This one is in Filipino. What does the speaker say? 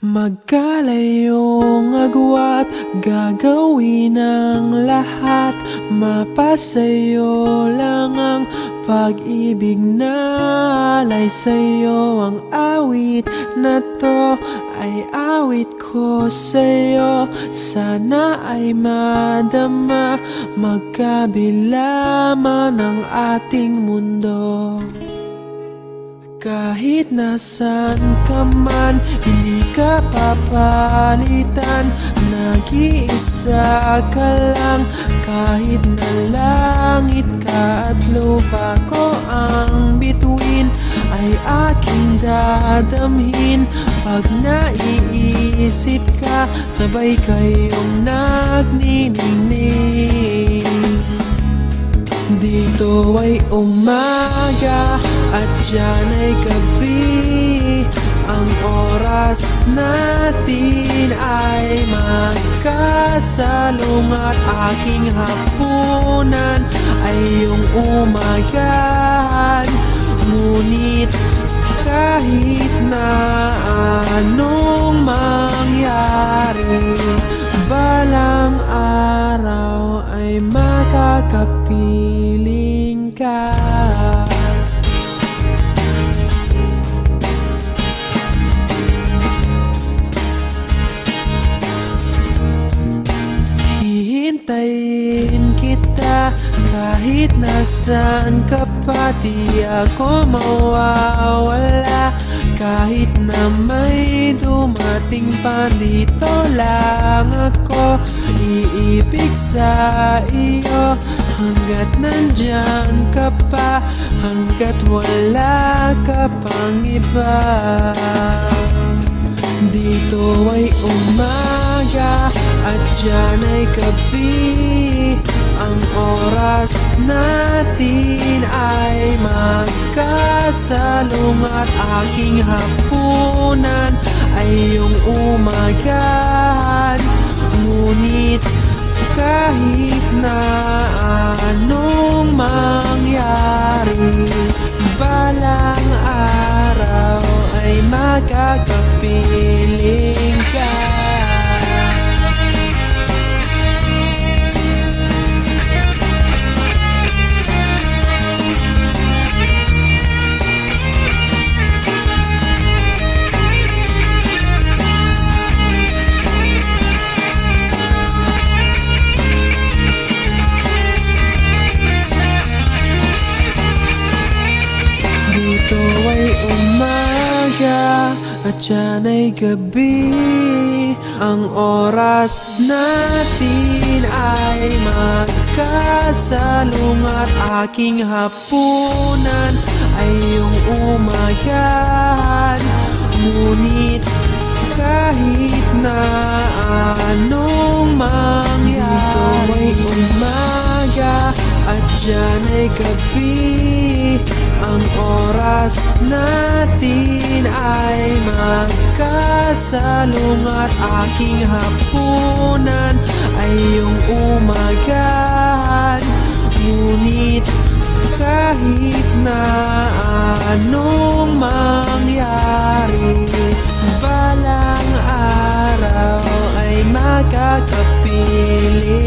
Magkalayong agwat, gagawin ang lahat. Mapasayo lang ang pag-ibig na alay sa'yo. Ang awit na to ay awit ko sa'yo. Sana ay madama, magkabila man ang ating mundo. Kahit nasan ka man, hindi ka papalitan. Nag-iisa ka lang, kahit na langit ka at lupa ko ang bituin, ay aking dadamhin. Pag naiisip ka, sabay kayong nagniningning. Dito ay umaga at diyan ay gabi. Ang oras natin ay magkasalong at aking hapunan ay iyong umagahan. Ngunit kahit na anong mangyari, balang araw ay makakapiling ka. Hihintayin kita kahit nasaan ka pa. Di ako mawawala kahit na may dumating pa. Dito lang ako iibig sa iyo hanggat nandyan ka pa, hanggat wala ka pang iba. Dito ay umaga at diyan ay gabi. Ang oras natin ay magkasalong at aking hapunan ay iyong umagahan. Ngunit kahit na anong mangyari, balang araw ay makakapiling ka. Dito ay umaga at diyan ay gabi. Ang oras natin ay magkasalong at aking hapunan ay iyong umagahan. Ngunit kahit na anong mangyari, dito ay umaga at diyan ay gabi. Ang oras natin ay magkasalong at aking hapunan ay iyong umagahan. Ngunit kahit na anong mangyari, balang araw ay makakapiling